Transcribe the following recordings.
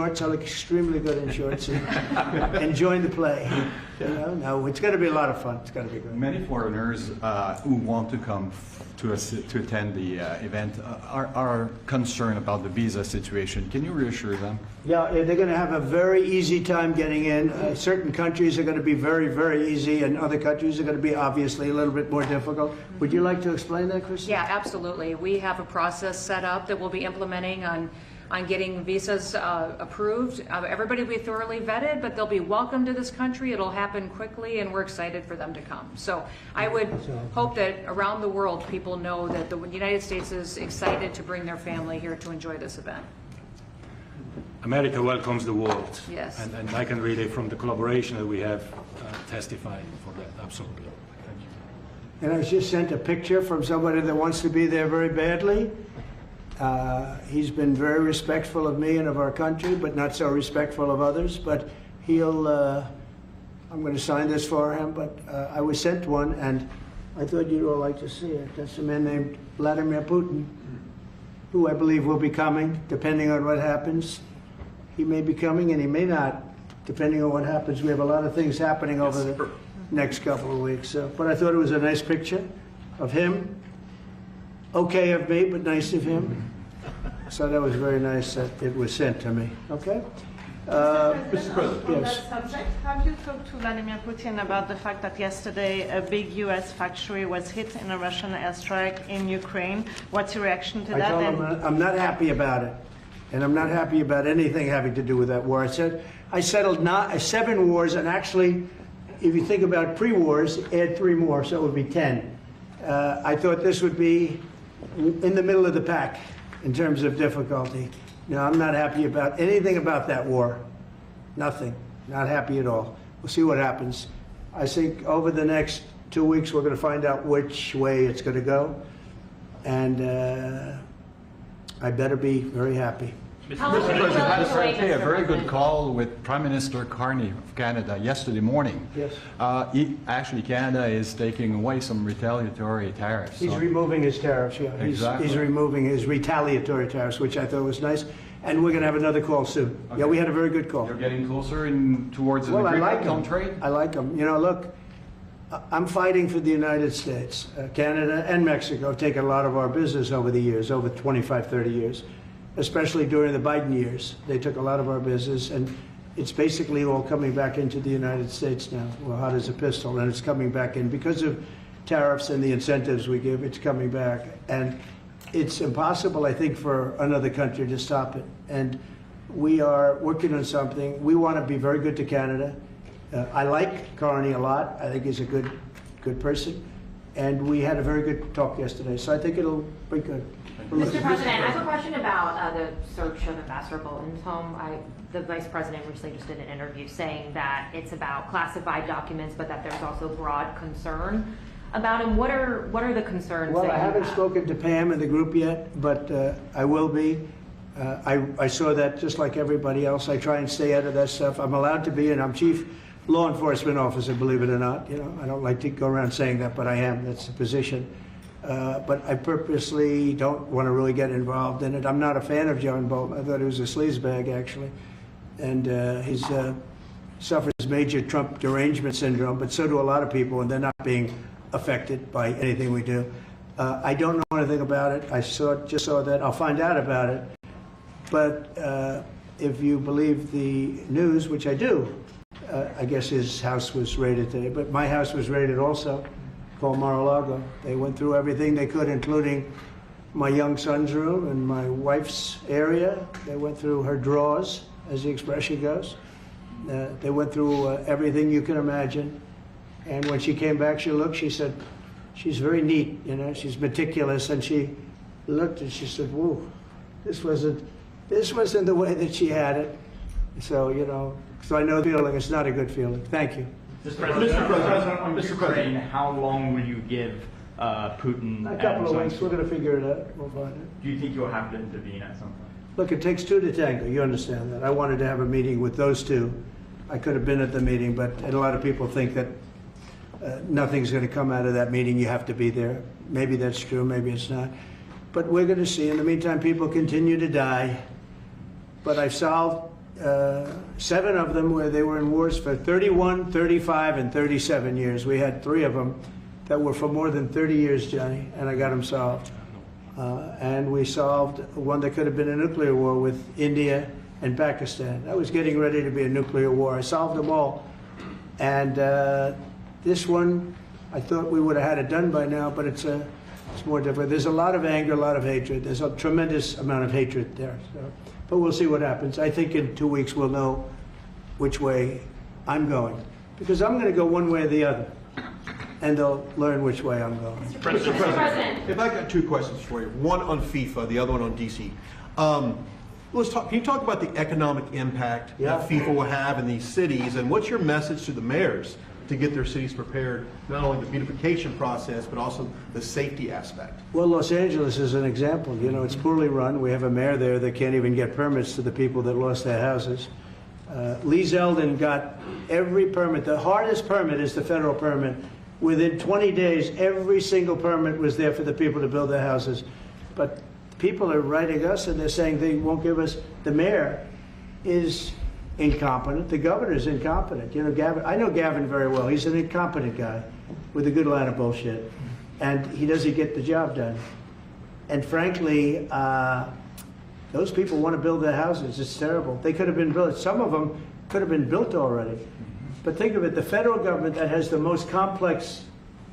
shorts. I look extremely good in shorts. And enjoying the play. You know, no, it's going to be a lot of fun. It's going to be good. Many foreigners who want to come to attend the event are concerned about the visa situation. Can you reassure them? Yeah, they're going to have a very easy time getting in. Certain countries are going to be very, very easy, and other countries are going to be obviously a little bit more difficult. Would you like to explain that, Kristen? Yeah, absolutely. We have a process set up that we'll be implementing on getting visas approved. Everybody will be thoroughly vetted, but they'll be welcome to this country. It'll happen quickly, and we're excited for them to come. So I would hope that around the world people know that the United States is excited to bring their family here to enjoy this event. America welcomes the world. Yes. And I can really, from the collaboration that we have, testify for that, absolutely. Thank you. And I was just sent a picture from somebody that wants to be there very badly. He's been very respectful of me and of our country, but not so respectful of others. But he'll, I'm going to sign this for him, but I was sent one, and I thought you'd all like to see it. That's a man named Vladimir Putin, who I believe will be coming, depending on what happens. He may be coming, and he may not, depending on what happens. We have a lot of things happening over the next couple of weeks. But I thought it was a nice picture of him. Okay of me, but nice of him. So that was very nice that it was sent to me. Okay? Mr. President, yes. on that subject, have you talked to Vladimir Putin about the fact that yesterday a big U.S. factory was hit in a Russian airstrike in Ukraine? What's your reaction to I that? told him I'm not happy about it. And I'm not happy about anything having to do with that war. I said I settled 7 wars, and actually, if you think about pre-wars, add 3 more, so it would be 10. I thought this would be in the middle of the pack in terms of difficulty. No, I'm not happy about anything about that war. Nothing. Not happy at all. We'll see what happens. I think over the next 2 weeks, we're going to find out which way it's going to go. And I better be very happy. Mr. President, I had a very good call with Prime Minister Carney of Canada yesterday morning. Yes. Actually, Canada is taking away some retaliatory tariffs. He's removing his tariffs, yeah. Exactly. He's removing his retaliatory tariffs, which I thought was nice. And we're going to have another call soon. Okay. Yeah, we had a very good call. You're getting closer towards an agreement on trade? I like him. You know, look, I'm fighting for the United States. Canada and Mexico have taken a lot of our business over the years, over 25, 30 years. Especially during the Biden years. They took a lot of our business, and it's basically all coming back into the United States now. Well, hot as a pistol, and it's coming back in. Because of tariffs and the incentives we give, it's coming back. And it's impossible, I think, for another country to stop it. And we are working on something. We want to be very good to Canada. I like Carney a lot. I think he's a good person. And we had a very good talk yesterday, so I think it'll be good. Mr. President, I have a question about the search of Ambassador Bolton's home. The Vice President recently just did an interview saying that it's about classified documents, but that there's also broad concern about him. What are the concerns? Well, I haven't spoken to Pam and the group yet, but I will be. I saw that just like everybody else. I try and stay out of that stuff. I'm allowed to be, and I'm Chief Law Enforcement Officer, believe it or not. You know, I don't like to go around saying that, but I am. That's the position. But I purposely don't want to really get involved in it. I'm not a fan of John Bolton. I thought he was a sleazebag, actually. And he suffers major Trump derangement syndrome, but so do a lot of people, and they're not being affected by anything we do. I don't know anything about it. I just saw that. I'll find out about it. But if you believe the news, which I do, I guess his house was raided today. But my house was raided also. Called Mar-a-Lago. They went through everything they could, including my young son's room and my wife's area. They went through her drawers, as the expression goes. They went through everything you can imagine. And when she came back, she said, she's very neat, you know, she's meticulous. And she looked and she said, whoa, this wasn't the way that she had it. So, you know, so I know the feeling. It's not a good feeling. Thank you. Mr. President, on Ukraine, how long will you give Putin? A couple of weeks. We're going to figure it out. We'll find it. Do you think you'll have to intervene at some point? Look, it takes 2 to tango. You understand that. I wanted to have a meeting with those 2. I could have been at the meeting, but a lot of people think that nothing's going to come out of that meeting. You have to be there. Maybe that's true. Maybe it's not. But we're going to see. In the meantime, people continue to die. But I've solved 7 of them where they were in wars for 31, 35, and 37 years. We had 3 of them that were for more than 30 years, Johnny, and I got them solved. And we solved one that could have been a nuclear war with India and Pakistan. That was getting ready to be a nuclear war. I solved them all. And this one, I thought we would have had it done by now, but it's more different. There's a lot of anger, a lot of hatred. There's a tremendous amount of hatred there. So, but we'll see what happens. I think in 2 weeks we'll know which way I'm going, because I'm going to go one way or the other, and they'll learn which way I'm going. Mr. President, if I got 2 questions for you, one on FIFA, the other one on DC. Let's talk. Can you talk about the economic impact that FIFA will have in these cities, and what's your message to the mayors to get their cities prepared, not only the beautification process, but also the safety aspect? Well, Los Angeles is an example. You know, it's poorly run. We have a mayor there that can't even get permits to the people that lost their houses. Lee Zeldin got every permit. The hardest permit is the federal permit. Within 20 days, every single permit was there for the people to build their houses. But people are writing us and they're saying they won't give us. The mayor is incompetent. The governor is incompetent. You know, Gavin. I know Gavin very well. He's an incompetent guy with a good line of bullshit, and he doesn't get the job done. And frankly, those people want to build their houses. It's terrible. They could have been built. Some of them could have been built already. But think of it: the federal government that has the most complex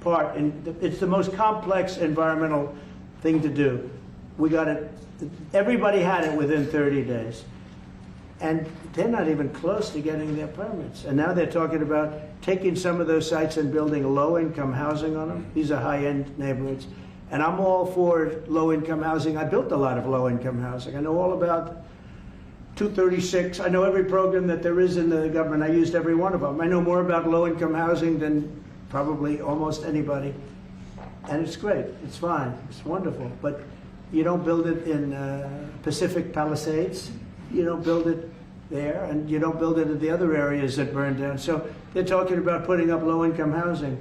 part, and it's the most complex environmental thing to do. We got it. Everybody had it within 30 days. And they're not even close to getting their permits. And now they're talking about taking some of those sites and building low-income housing on them. These are high-end neighborhoods. And I'm all for low-income housing. I built a lot of low-income housing. I know all about 236. I know every program that there is in the government. I used every one of them. I know more about low-income housing than probably almost anybody. And it's great. It's fine. It's wonderful. But you don't build it in Pacific Palisades. You don't build it there, and you don't build it in the other areas that burned down. So they're talking about putting up low-income housing.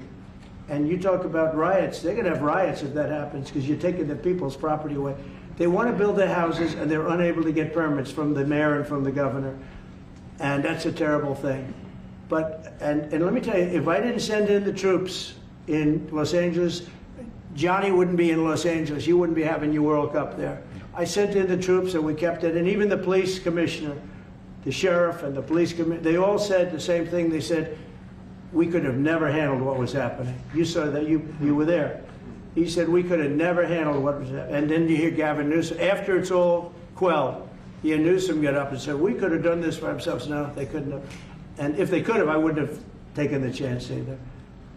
And you talk about riots. They're going to have riots if that happens, because you're taking the people's property away. They want to build their houses, and they're unable to get permits from the mayor and from the governor. And that's a terrible thing. But, and let me tell you, if I didn't send in the troops in Los Angeles, Johnny wouldn't be in Los Angeles. You wouldn't be having your World Cup there. I sent in the troops and we kept it. And even the police commissioner, the sheriff and the police commissioner, they all said the same thing. They said, we could have never handled what was happening. You saw that, you were there. He said, we could have never handled what was happening. And then you hear Gavin Newsom, after it's all quelled, you hear Newsom get up and say, we could have done this for ourselves. No, they couldn't have. And if they could have, I wouldn't have taken the chance either.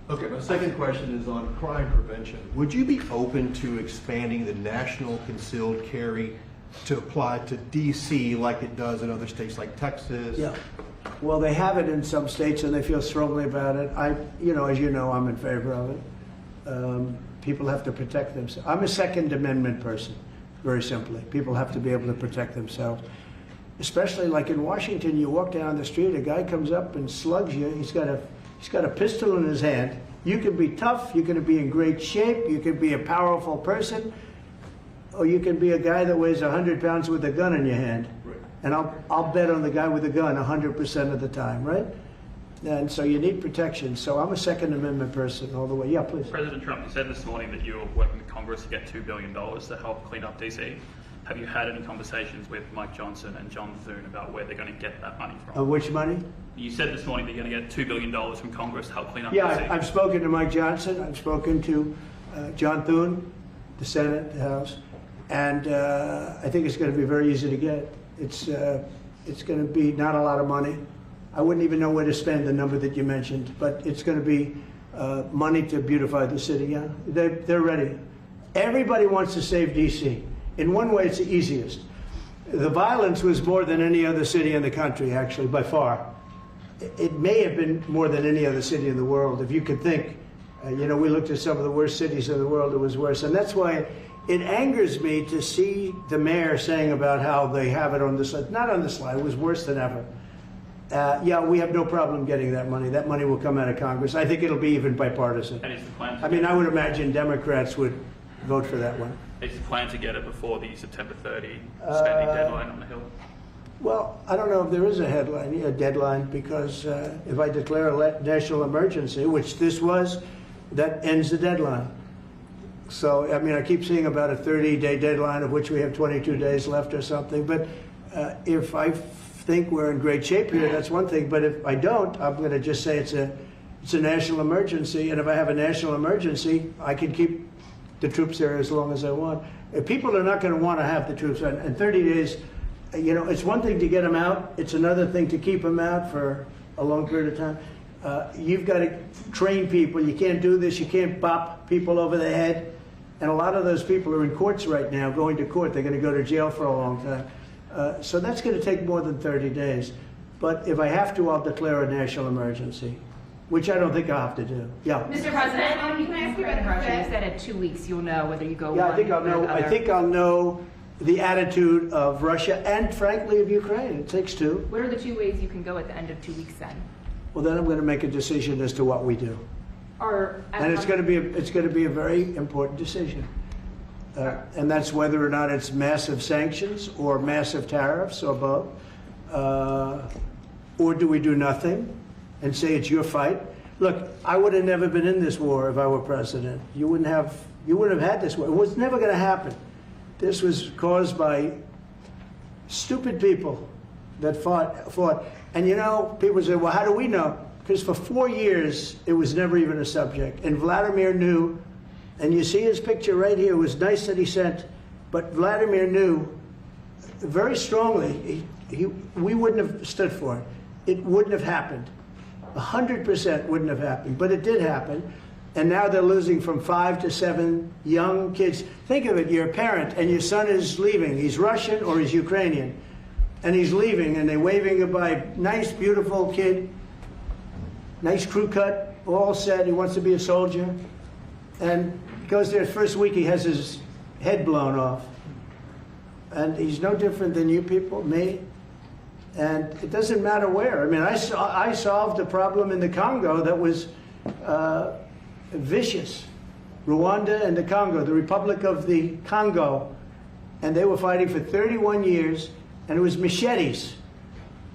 Okay, my second question is on crime prevention. Would you be open to expanding the national concealed carry to apply to D.C. like it does in other states like Texas? Yeah. Well, they have it in some states and they feel strongly about it. As you know, I'm in favor of it. People have to protect themselves. I'm a Second Amendment person, very simply. People have to be able to protect themselves. Especially like in Washington, you walk down the street, a guy comes up and slugs you. He's got a pistol in his hand. You can be tough, you can be in great shape, you can be a powerful person, or you can be a guy that weighs 100 pounds with a gun in your hand. Right. And I'll bet on the guy with the gun 100% of the time, right? And so you need protection. So I'm a Second Amendment person all the way. Yeah, please. President Trump, you said this morning that you're working with Congress to get $2 billion to help clean up DC. Have you had any conversations with Mike Johnson and John Thune about where they're going to get that money from? Which money? You said this morning that you're going to get $2 billion from Congress to help clean up DC. Yeah, I've spoken to Mike Johnson. I've spoken to John Thune, the Senate, the House, and I think it's going to be very easy to get. It's going to be not a lot of money. I wouldn't even know where to spend the number that you mentioned, but it's going to be money to beautify the city. Yeah, they're ready. Everybody wants to save DC. In one way, it's the easiest. The violence was more than any other city in the country, actually, by far. It may have been more than any other city in the world, if you could think. We looked at some of the worst cities in the world, it was worse. And that's why it angers me to see the mayor saying about how they have it on the slide. Not on the slide, it was worse than ever. We have no problem getting that money. That money will come out of Congress. I think it'll be even bipartisan. And is the plan I would imagine Democrats would vote for that one. Is the plan to get it before the September 30 spending deadline on the Hill? Well, I don't know if there is a deadline, because if I declare a national emergency, which this was, that ends the deadline. So, I mean, I keep seeing about a 30-day deadline, of which we have 22 days left or something. But if I think we're in great shape here, that's one thing. But if I don't, I'm going to just say it's a national emergency. And if I have a national emergency, I can keep the troops there as long as I want. If people are not going to want to have the troops, and 30 days, you know, it's one thing to get them out. It's another thing to keep them out for a long period of time. You've got to train people. You can't do this. You can't bop people over the head. And a lot of those people are in courts right now, going to court. They're going to go to jail for a long time. So that's going to take more than 30 days. But if I have to, I'll declare a national emergency, which I don't think I'll have to do. Yeah. Mr. President, Can I ask you about the Fed? You said in 2 weeks you'll know whether you go Yeah, one I think I'll or know. the I other. think I'll know the attitude of Russia and, frankly, of Ukraine. It takes two. What are the 2 ways you can go at the end of 2 weeks then? Well, then I'm going to make a decision as to what we do, Or and it's going to be a very important decision. And that's whether or not it's massive sanctions or massive tariffs or both, or do we do nothing and say it's your fight? Look, I would have never been in this war if I were president. You wouldn't have had this war. It was never going to happen. This was caused by stupid people that fought. And you know, people say, well, how do we know? Because for 4 years, it was never even a subject. And Vladimir knew, and you see his picture right here. It was nice that he sent, but Vladimir knew very strongly we wouldn't have stood for it. It wouldn't have happened. 100% wouldn't have happened, but it did happen. And now they're losing from 5 to 7 young kids. Think of it, you're a parent and your son is leaving. He's Russian or he's Ukrainian. And he's leaving and they're waving goodbye. Nice, beautiful kid. Nice crew cut, all set. He wants to be a soldier. And goes there first week, he has his head blown off. And he's no different than you people, me. And it doesn't matter where. I mean, I solved a problem in the Congo that was vicious. Rwanda and the Congo, the Republic of the Congo. And they were fighting for 31 years, and it was machetes.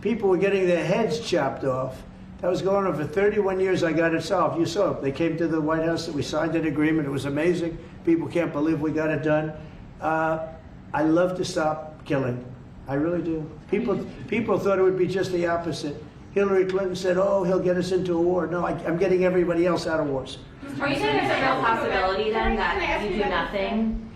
People were getting their heads chopped off. That was going on for 31 years. I got it solved. You saw it. They came to the White House, we signed an agreement. It was amazing. People can't believe we got it done. I love to stop killing. I really do. People thought it would be just the opposite. Hillary Clinton said, oh, he'll get us into a war. No, I'm getting everybody else out of wars. Are you saying there's a real possibility then that you do nothing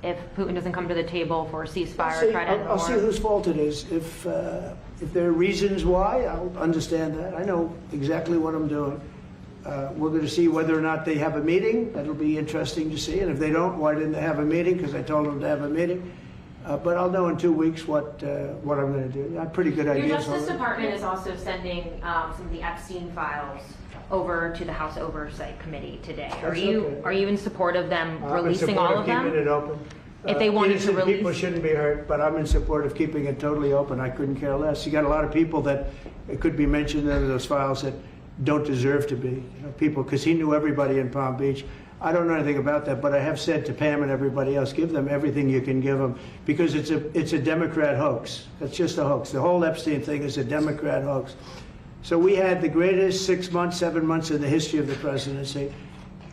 if Putin doesn't come to the table for a ceasefire or try to end the I'll war? see whose fault it is. If there are reasons why, I'll understand that. I know exactly what I'm doing. We're going to see whether or not they have a meeting. That'll be interesting to see. And if they don't, why didn't they have a meeting? Because I told them to have a meeting. But I'll know in 2 weeks what I'm going to do. I have pretty good ideas. Your Justice already. Department is also sending some of the Epstein files over to the House Oversight Committee today. That's okay. Are you in support of them I'm in releasing support all of them? keeping it open. If they wanted to Innocent release- people shouldn't be hurt, but I'm in support of keeping it totally open. I couldn't care less. You got a lot of people that it could be mentioned in those files that don't deserve to be. You know, people, because he knew everybody in Palm Beach. I don't know anything about that, but I have said to Pam and everybody else, give them everything you can give them, because it's a Democrat hoax. It's just a hoax. The whole Epstein thing is a Democrat hoax. So we had the greatest 6 months, 7 months in the history of the presidency,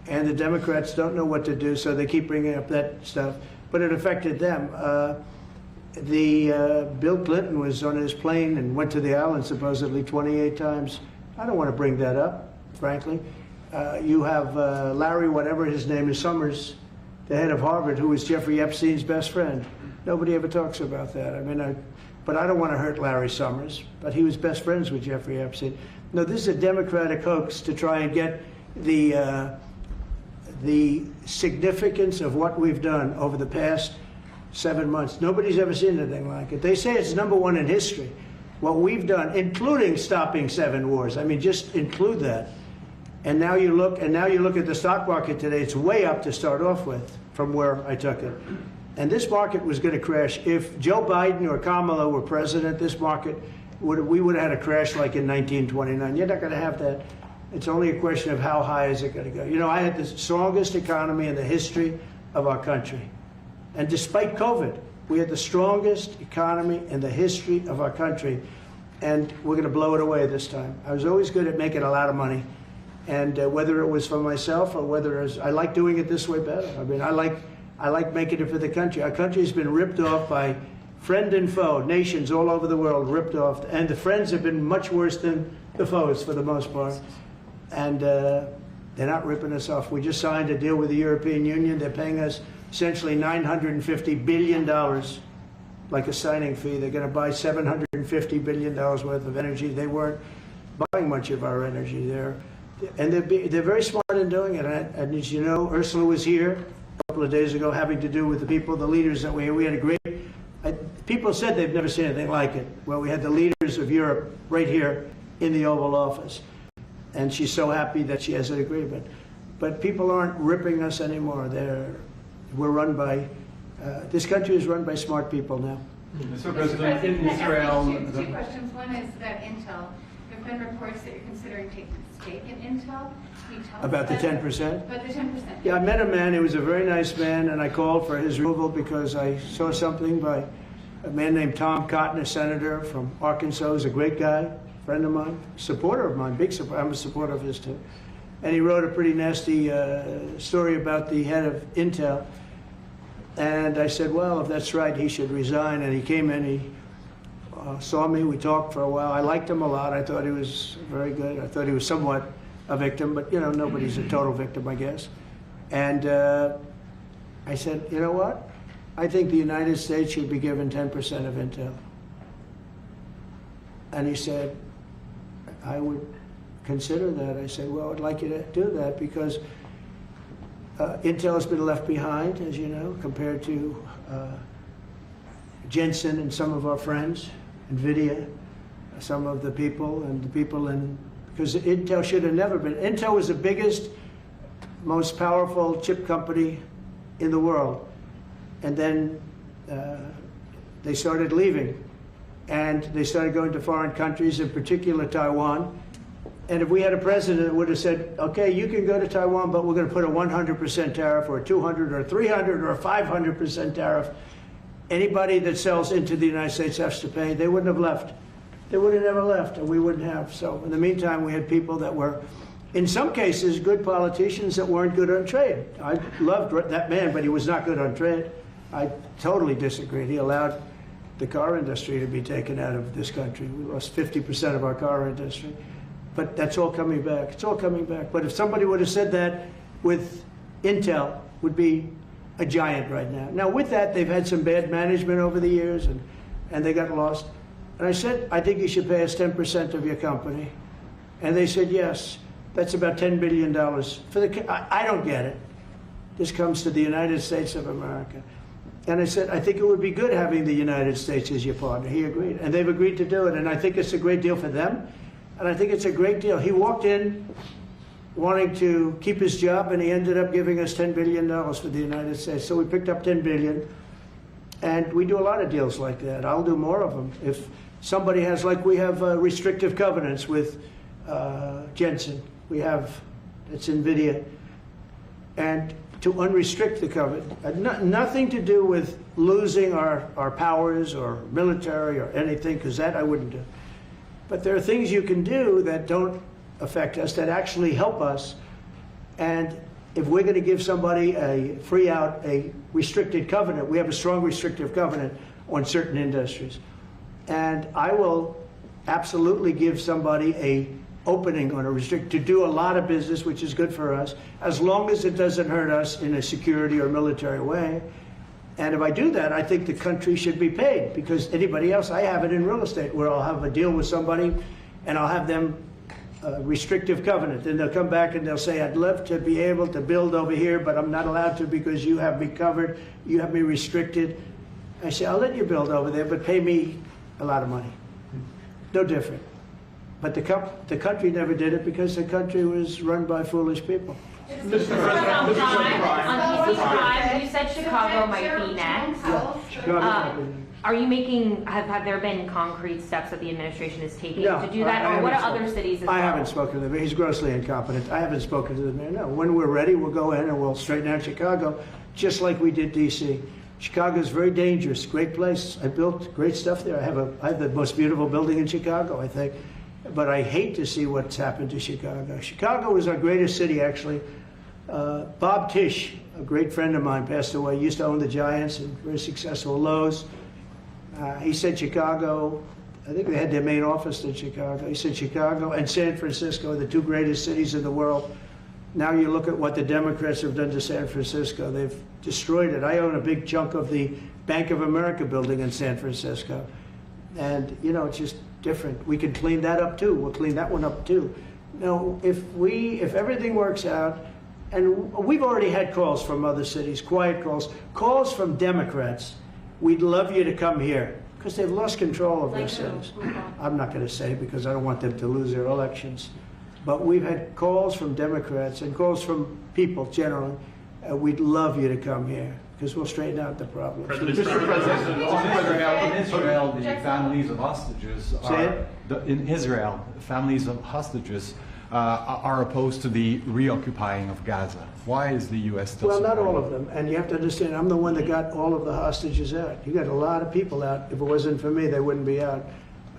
and the Democrats don't know what to do, so they keep bringing up that stuff. But it affected them. Bill Clinton was on his plane and went to the island supposedly 28 times. I don't want to bring that up, frankly. You have Larry, whatever his name is, Summers, the head of Harvard, who was Jeffrey Epstein's best friend. Nobody ever talks about that. I mean, but I don't want to hurt Larry Summers, but he was best friends with Jeffrey Epstein. No, this is a Democratic hoax to try and get the significance of what we've done over the past 7 months. Nobody's ever seen anything like it. They say it's #1 in history. What we've done, including stopping 7 wars. I mean, just include that. And now you look at the stock market today. It's way up to start off with from where I took it. And this market was going to crash. If Joe Biden or Kamala were president, this market we would have had a crash like in 1929. You're not going to have that. It's only a question of how high is it going to go. You know, I had the strongest economy in the history of our country. And despite COVID, We had the strongest economy in the history of our country, and we're going to blow it away this time. I was always good at making a lot of money, and whether it was for myself or whether it was, I like doing it this way better. I mean, I like making it for the country. Our country's been ripped off by friend and foe, nations all over the world ripped off, and the friends have been much worse than the foes for the most part. And they're not ripping us off. We just signed a deal with the European Union. They're paying us essentially $950 billion, like a signing fee. They're going to buy $750 billion worth of energy. They weren't buying much of our energy there. And they're very smart in doing it. And as you know, Ursula was here a couple of days ago having to do with the people, the leaders that we had a great, people said they've never seen anything like it. Well, we had the leaders of Europe right here in the Oval Office. And she's so happy that she has an agreement. But people aren't ripping us anymore. We're run by, this country is run by smart people now. Mr. President, in Israel... Two questions. One is about Intel. There have been reports that you're considering taking a stake in Intel. Can you tell us About the 10%? About the 10%. Yeah, I met a man, he was a very nice man, and I called for his removal because I saw something by a man named Tom Cotton, a senator from Arkansas. He's a great guy, friend of mine, supporter of mine, big supporter. I'm a supporter of his too. And he wrote a pretty nasty story about the head of Intel. And I said, well, if that's right, he should resign. And he came in, he saw me, we talked for a while. I liked him a lot. I thought he was very good. I thought he was somewhat a victim, but you know, nobody's a total victim, I guess. And I said, you know what? I think the United States should be given 10% of Intel. And he said, I would consider that. I said, well, I'd like you to do that because Intel has been left behind, as you know, compared to Jensen and some of our friends, NVIDIA, some of the people, and the people in, because Intel should have never been. Intel was the biggest, most powerful chip company in the world. And then they started leaving. And they started going to foreign countries, in particular Taiwan. And if we had a president that would have said, okay, you can go to Taiwan, but we're going to put a 100% tariff or a 200 or 300 or a 500% tariff, anybody that sells into the United States has to pay. They wouldn't have left. They would have never left, and we wouldn't have. So in the meantime, we had people that were, in some cases, good politicians that weren't good on trade. I loved that man, but he was not good on trade. I totally disagreed. He allowed the car industry to be taken out of this country. We lost 50% of our car industry. But that's all coming back. It's all coming back. But if somebody would have said that with Intel, would be a giant right now. Now, with that, they've had some bad management over the years, and they got lost. And I said, I think you should pay us 10% of your company. And they said, yes. That's about $10 billion. I don't get it. This comes to the United States of America. And I said, I think it would be good having the United States as your partner. He agreed. And they've agreed to do it. And I think it's a great deal for them. And I think it's a great deal. He walked in wanting to keep his job, and he ended up giving us $10 billion for the United States. So we picked up $10 billion. And we do a lot of deals like that. I'll do more of them. If somebody has, like we have restrictive covenants with Jensen. We have, it's NVIDIA. And to unrestrict the covenant, nothing to do with losing our powers or military or anything, because that I wouldn't do. But there are things you can do that don't affect us, that actually help us. And if we're going to give somebody a restricted covenant, we have a strong restrictive covenant on certain industries. And I will absolutely give somebody a opening on a to do a lot of business, which is good for us, as long as it doesn't hurt us in a security or military way. And if I do that, I think the country should be paid, because anybody else, I have it in real estate where I'll have a deal with somebody and I'll have them restrictive covenant. Then they'll come back and they'll say, I'd love to be able to build over here, but I'm not allowed to because you have me covered, you have me restricted. I say, I'll let you build over there, but pay me a lot of money. No different. But the country never did it because the country was run by foolish people. Mr. President, on TC Prime, you said Chicago might be next. Are you making, have there been concrete steps that the administration is taking to do that? Or what are other cities as well? I haven't spoken to them. He's grossly incompetent. I haven't spoken to the mayor. No, when we're ready, we'll go in and we'll straighten out Chicago, just like we did D.C. Chicago's very dangerous, great place. I built great stuff there. I have the most beautiful building in Chicago, I think. But I hate to see what's happened to Chicago. Chicago was our greatest city, actually. Bob Tisch, a great friend of mine, passed away. He used to own the Giants and very successful Lowe's. He said Chicago, I think they had their main office in Chicago. He said Chicago and San Francisco are the two greatest cities in the world. Now you look at what the Democrats have done to San Francisco. They've destroyed it. I own a big chunk of the Bank of America building in San Francisco. And, you know, it's just different. We can clean that up too. We'll clean that one up too. No, if everything works out, and we've already had calls from other cities, quiet calls from Democrats. We'd love you to come here because they've lost control of their cities. I'm not going to say because I don't want them to lose their elections. But we've had calls from Democrats and calls from people generally. We'd love you to come here because we'll straighten out the problem. Mr. President, in Israel, the families of hostages in Israel, families of hostages are opposed to the reoccupying of Gaza. Why is the U.S. still Well, not all supporting of them. And you have to understand, I'm the one that got all of the hostages out. You got a lot of people out. If it wasn't for me, they wouldn't be out.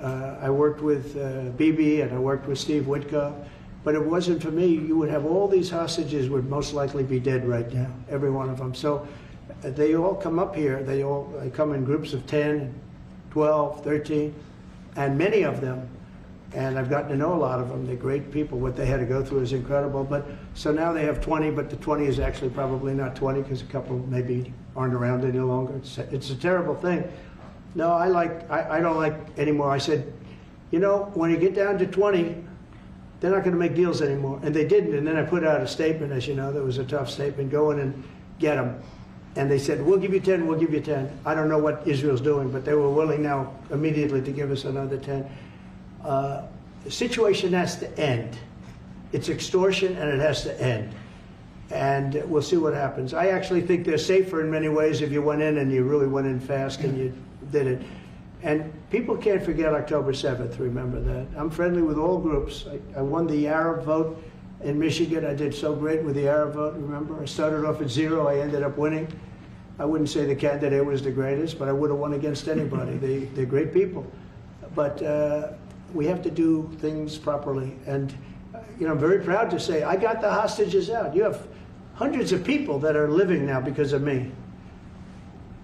I worked with Bibi and I worked with Steve Witkoff. But if it wasn't for me, you would have all these hostages would most likely be dead right now, every one of them. So they all come up here. They come in groups of 10, 12, 13, and many of them, and I've gotten to know a lot of them. They're great people. What they had to go through is incredible. But so now they have 20, but the 20 is actually probably not 20 because a couple maybe aren't around any longer. It's a terrible thing. No, I don't like anymore. I said, you know, when you get down to 20, they're not going to make deals anymore. And they didn't. And then I put out a statement, as you know, that was a tough statement, go in and get them. And they said, we'll give you 10, we'll give you 10. I don't know what Israel's doing, but they were willing now immediately to give us another 10. The situation has to end. It's extortion and it has to end. And we'll see what happens. I actually think they're safer in many ways if you went in and you really went in fast and you did it. And people can't forget October 7th, remember that. I'm friendly with all groups. I won the Arab vote in Michigan. I did so great with the Arab vote, remember? I started off at 0, I ended up winning. I wouldn't say the candidate was the greatest, but I would have won against anybody. They're great people. But we have to do things properly. And you know, I'm very proud to say I got the hostages out. You have hundreds of people that are living now because of me.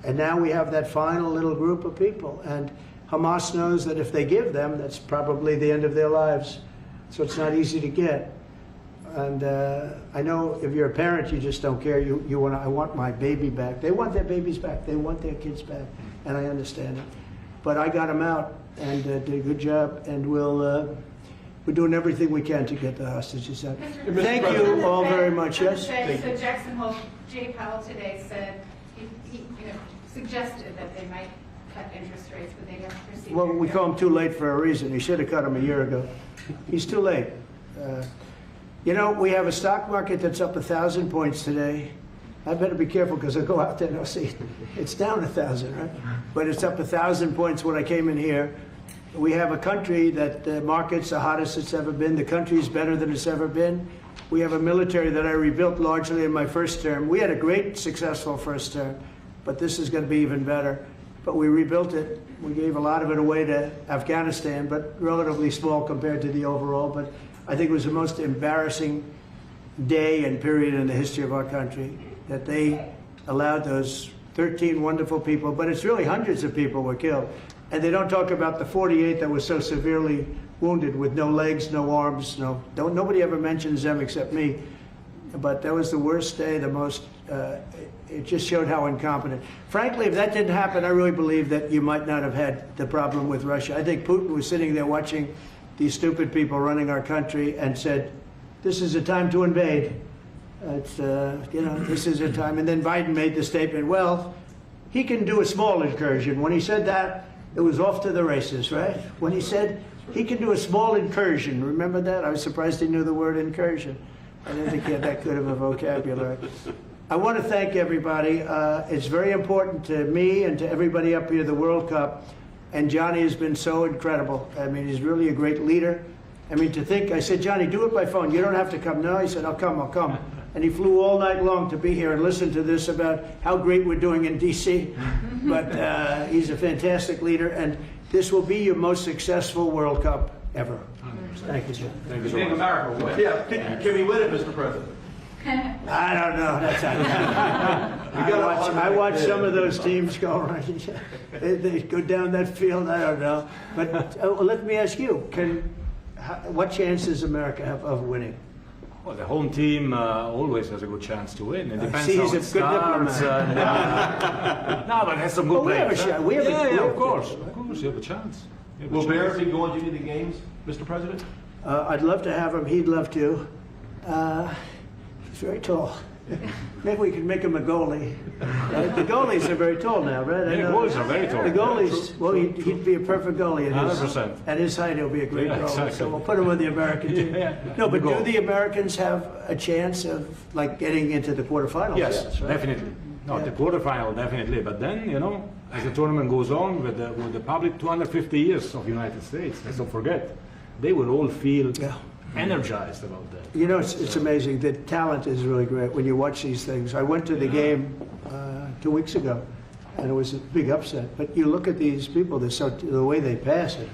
And now we have that final little group of people. And Hamas knows that if they give them, that's probably the end of their lives. So it's not easy to get. And I know if you're a parent, you just don't care. You want, I want my baby back. They want their babies back. They want their kids back. And I understand it. But I got them out and did a good job. And we're doing everything we can to get the hostages out. Thank you all very much. Yes? So Jackson Hole, Jay Powell today said, he suggested that they might cut interest rates, but they never proceeded. Well, we call him too late for a reason. He should have cut him a year ago. He's too late. You know, we have a stock market that's up 1,000 points today. I better be careful because I'll go out there and I'll see it's down 1,000, right? But it's up 1,000 points when I came in here. We have a country that the market's the hottest it's ever been. The country's better than it's ever been. We have a military that I rebuilt largely in my first term. We had a great, successful first term, but this is going to be even better. But we rebuilt it. We gave a lot of it away to Afghanistan, but relatively small compared to the overall. But I think it was the most embarrassing day and period in the history of our country that they allowed those 13 wonderful people, but it's really hundreds of people were killed. And they don't talk about the 48 that were so severely wounded with no legs, no arms, nobody ever mentions them except me. But that was the worst day, the most, it just showed how incompetent. Frankly, if that didn't happen, I really believe that you might not have had the problem with Russia. I think Putin was sitting there watching these stupid people running our country and said, this is a time to invade. It's, you know, this is a time. And then Biden made the statement, well, he can do a small incursion. When he said that, it was off to the races, right? When he said he can do a small incursion, remember that? I was surprised he knew the word incursion. I didn't think he had that good of a vocabulary. I want to thank everybody. It's very important to me and to everybody up here, the World Cup. And Johnny has been so incredible. I mean, he's really a great leader. I mean, to think, I said, Johnny, do it by phone. You don't have to come. No, he said, I'll come. and he flew all night long to be here and listen to this about how great we're doing in D.C. But he's a fantastic leader, and this will be your most successful World Cup ever. Thank you, Jim. Thank you You so think much. America will win? Yeah, can we win it, Mr. President? I don't know. That's I watch some of those teams go right. They go down that field. I don't know. But let me ask you: what chance does America have of winning? Well, the home team always has a good chance to win. It depends See, how he's it a good diplomat. starts. No, but it has some good Well, we have players. a shot. We have a- yeah, we yeah, have of course. Of course, you have a chance. You have a Will chance. Barrett be going to any of the games, Mr. President? I'd love to have him. He'd love to. He's very tall. Maybe we could make him a goalie. The goalies are very tall now, right? I Yeah, know. goalies are very tall. The goalies, well, he'd be a perfect goalie. At his, 100%. at his height, he'll be a great Yeah, goalie. exactly. So we'll put him on the American team. Yeah. No, but Goal. do the Americans have a chance of like getting into the quarterfinals? Yes, right? definitely. No, Yeah. the quarterfinal definitely. But then, as the tournament goes on with the public 250 years of United States, let's don't forget, they will all feel Yeah. energized about that. You know, it's amazing. The talent is really great when you watch these things. I went to the game 2 weeks ago, and it was a big upset. But you look at these people, the way they pass it,